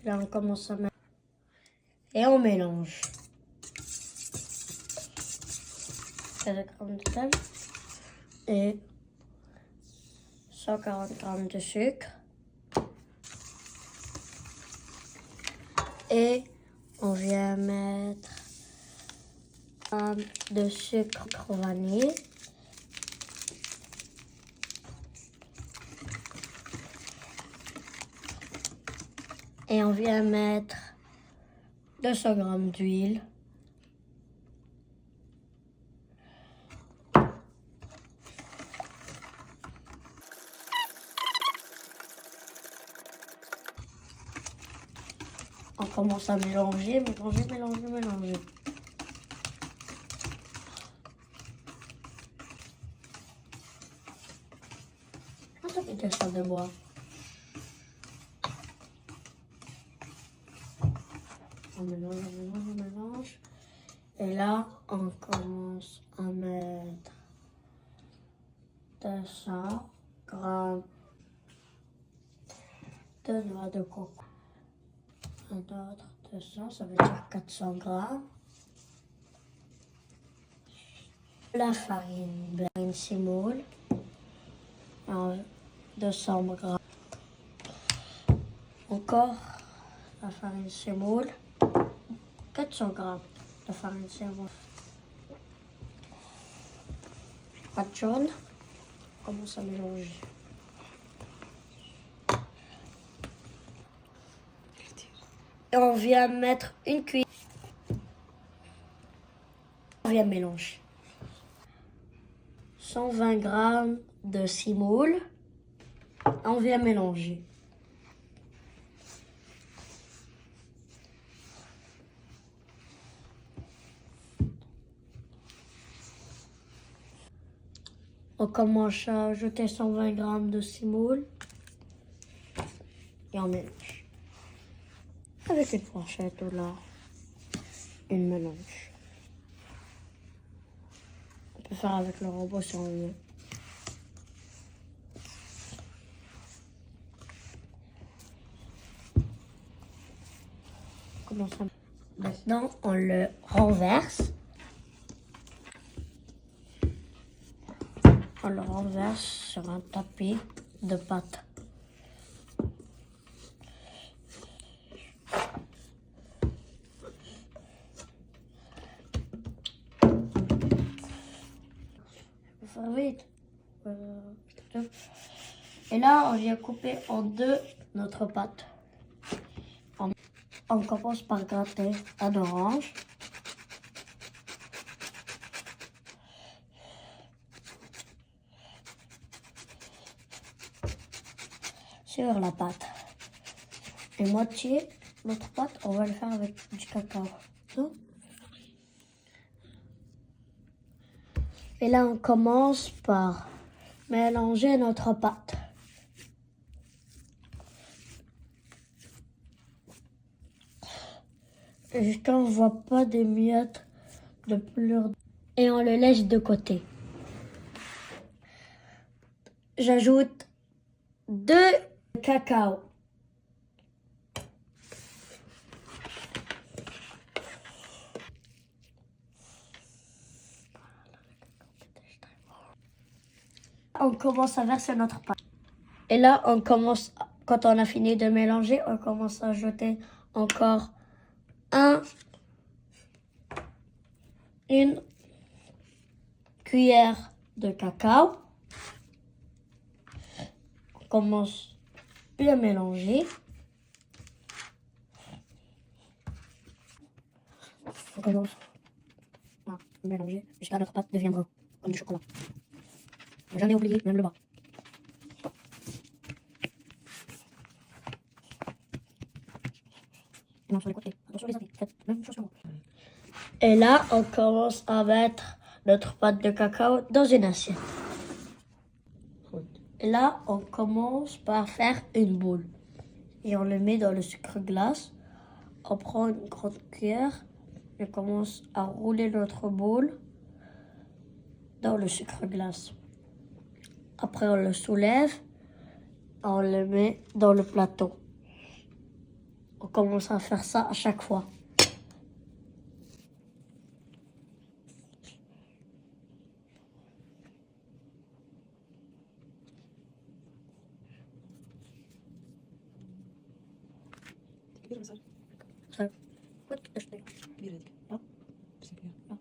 Là, on commence à mettre. Et on mélange. 13 grammes de sel et 140 grammes de sucre. Et on vient mettre de sucre vanille. Et on vient mettre 200 grammes d'huile. On commence à mélanger. Ah, ça fait ça de bois. On mélange. Et là, on commence à mettre 200 grammes de noix de coco. Un autre 200, ça veut dire 400 grammes. La farine semoule, 200 grammes. Encore la farine semoule, 400 grammes de farine semoule. Pâte jaune, on commence à mélanger. Et on vient mettre une cuillère. On vient mélanger. 120 grammes de semoule. On vient mélanger. On commence à ajouter 120 grammes de semoule. Et on mélange. Avec une fourchette ou là, une mélange. On peut faire avec le robot si on veut. Maintenant, on le renverse. On le renverse sur un tapis de pâte. Faut faire vite. Et là, on vient couper en deux notre pâte. On commence par gratter un orange. Sur la pâte. Et moitié, notre pâte, on va le faire avec du cacao. Et là, on commence par mélanger notre pâte. Jusqu'à on ne voit pas des miettes de pleurs. Et on le laisse de côté. J'ajoute 2 cacao. On commence à verser notre pâte. Et là, on commence, quand on a fini de mélanger, on commence à ajouter encore une cuillère de cacao. On commence bien à mélanger. On commence à mélanger jusqu'à notre pâte devient brun, comme du chocolat. Faut jamais oublier, même le bas. Et non, sur les côtés. Attention les amis, faites même chose que moi. Et là, on commence à mettre notre pâte de cacao dans une assiette. Et là, on commence par faire une boule. Et on le met dans le sucre glace. On prend une grande cuillère et on commence à rouler notre boule dans le sucre glace. Après, on le soulève, on le met dans le plateau. On commence à faire ça à chaque fois. Gelir mesaj. Ça- What? Bir dedik. Ja. Bizimkiler. Ja.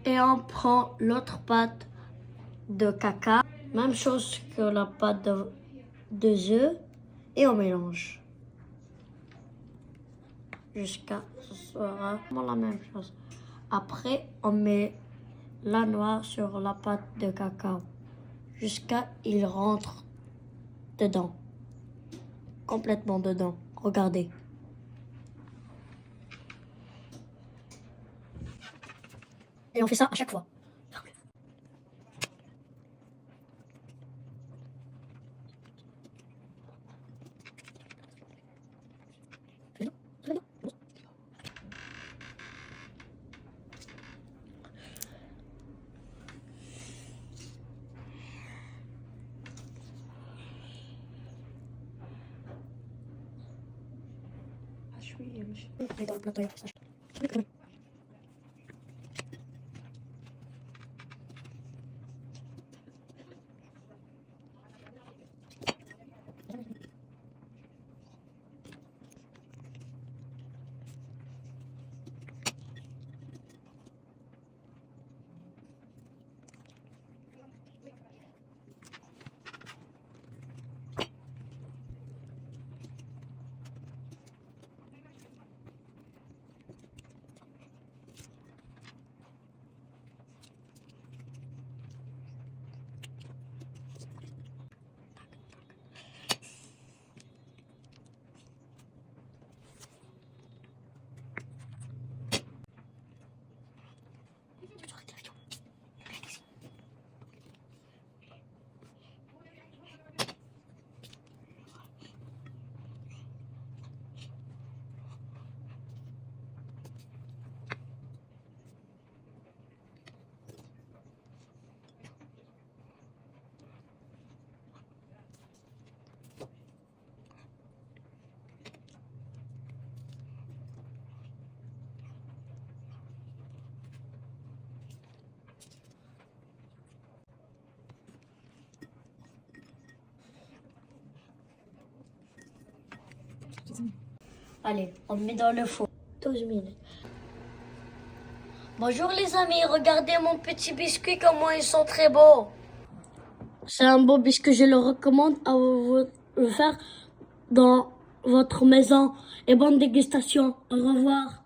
Et on prend l'autre pâte de caca, même chose que la pâte de œufs, et on mélange. Jusqu'à ce sera vraiment la même chose. Après, on met la noix sur la pâte de cacao jusqu'à il rentre dedans, complètement dedans. Regardez. Et on fait ça à chaque fois. Ha şu iyiymiş. Et dans le plateau, il y a ça. Allez, on met dans le four. 12 minutes. Bonjour les amis, regardez mon petit biscuit, comment ils sont très beaux. C'est un beau biscuit, je le recommande à vous le faire dans votre maison. Et bonne dégustation. Au revoir.